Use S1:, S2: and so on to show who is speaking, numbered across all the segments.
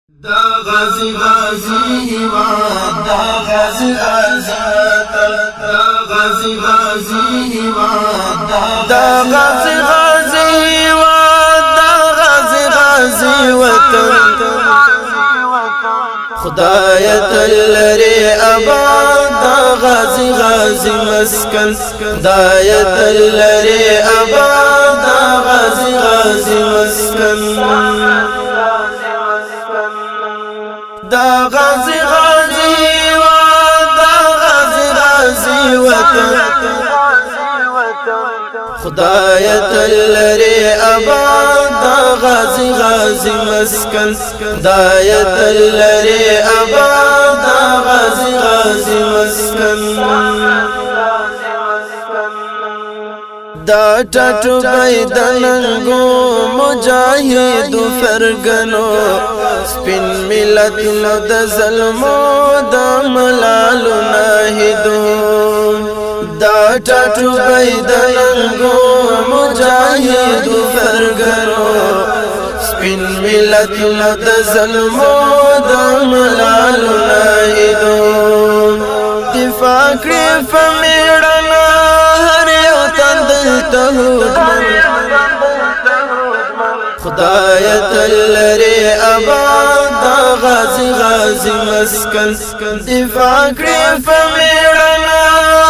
S1: دا غازی هیواد دا غازی آزاد دا غازی هیواد دا غازی هیواد دا غازی وطن خدای تلری آباد دا غازی مسکن خدای تلری آباد دا غازی مسکن دا غازی و دا غازی وطن خدای تلری آباد دا غازی مسکن خدای تلری آباد دا غازی مسکن دا ټټو بيدنګو مجاهد فرګنو سپین ملت نو د ظلمو د ملالو ناهدو دا ټټو بيدنګو مجاهد فرګنو سپین ملت نو د ظلمو د ملالو ناهدو دفاع کړې فمیړنا خدای تلری آباد دا غازی مسکن دفاع کړی فمیړنا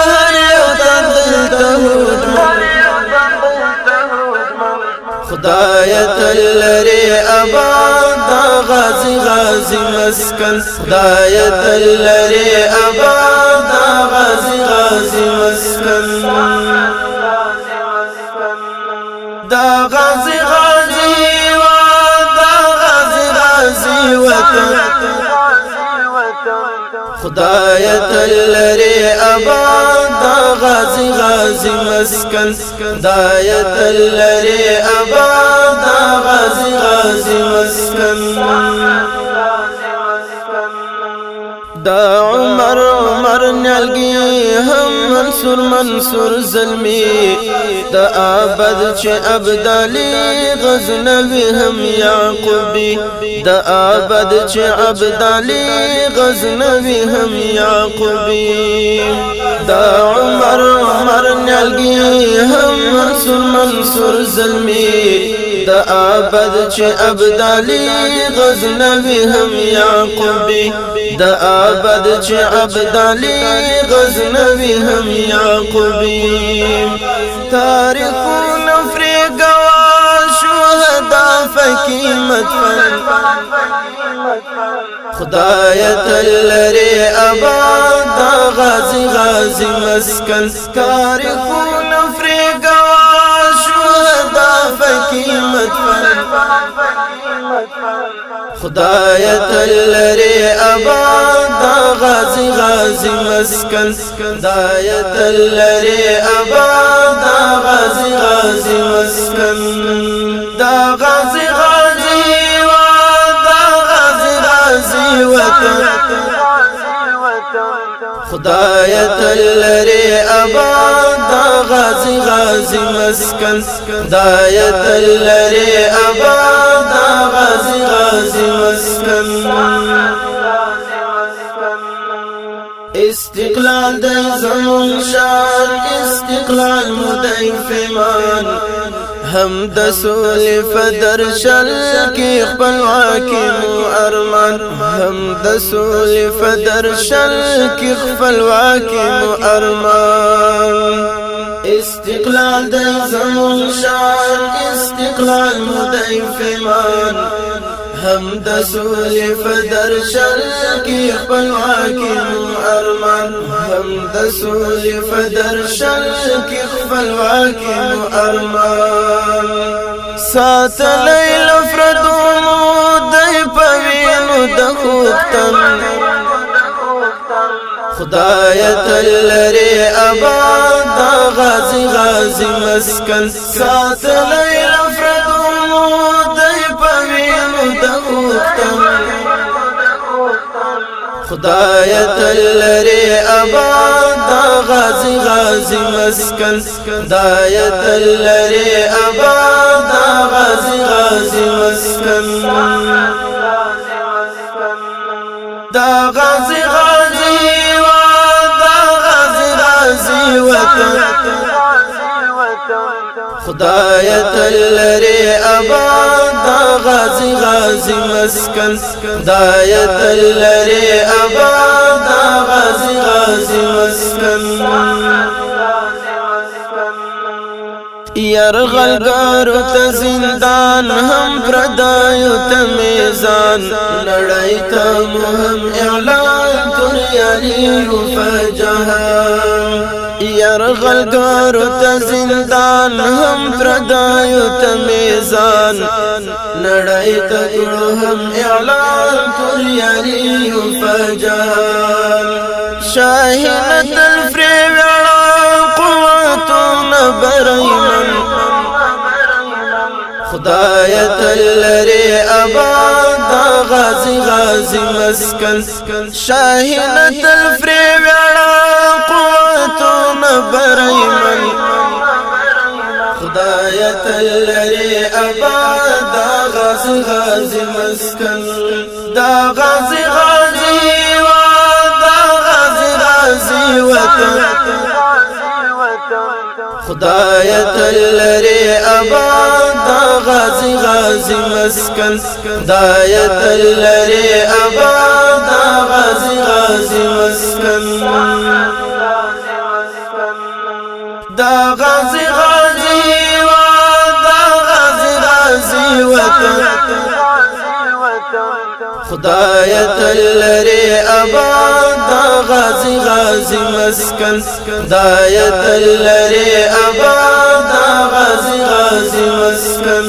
S1: هر یو دلته خدای تلری آباد دا غازی مسکن خدای تلری آباد دا غازی مسکن دا غازی و دا غازی وطن خدای تلری آباد دا غازی مسکن خدای تلری آباد دا غازی مسکن دا عمر نیالگی هم منصور زلمی دا آباد چه عبدالی غزنوی هم یعقوبی دا آباد چه عبدالی غزنوی هم یعقوبی دا عمر نیالگی هم منصور زلمی دا آباد چه عبدالی غزنوی هم یعقوبی دا آباد چه عبدالی غزنوی هم یعقوبی تاریخون افریقا شهدا فکی مدفن خدای تلری آباد دا غازی مسکن تاریخون افریقا شهدا فکی مدفن خدای تلری آباد دا غازی مسکن خدای تلری آباد دا غازی مسکن دا غازی و دا غازی وطن خدای تلری آباد دا غازی مسکن خدای تلری آباد دا غازی مسکن استقلال د زمون شان استقلال مدعی فیمان هم د سول فدر شل کی خپلواکی مو ارمان هم د سول فدر شل کی خپلواکی مو ارمان استقلال د زمون شان استقلال مدعی فیمان هم د سول فدر شل کی خپلواکی مو ارمان هم د سول فدر شل کی خپلواکی مو ارمان ساتلی لفردو دی پوینو د خوبتن خدای تلری آباد دا غازی مسکن ساتلی لفردو دی پوینو د خوبتن خدای تلری آباد دا غازی مسکن خدای تلری آباد دا غازی مسکن دا غازی غازی و دا غازی غازی وطن خدای تلری آباد دا غازی غازی مسکن خدای تلری آباد دا غازی غازی مسکن یرغلګارو ته زندان هم پردایو ته میزان لړۍ ته مهم اعلان توریاني فجهان یرغلګارو ته زندان هم پردایو ته میزان لړۍ ته هم اعلان توریاني فجهان شاهین تلفری برایمن خدای تلری آباد دا غازی غازی مسکن شاہین تلفری ویڑا قوتون برایمن خدای تلری آباد دا غازی غازی مسکن دا غازی غازی و دا غازی غازی وطن خدای تلری آباد دا غازی غازی مسکن خدای تلری آباد دا غازی غازی مسکن دا غازی غازی و دا غازی غازی وطن خدای تلری آباد دا غازی غازی مسکن خدای تلری آباد دا غازی غازی مسکن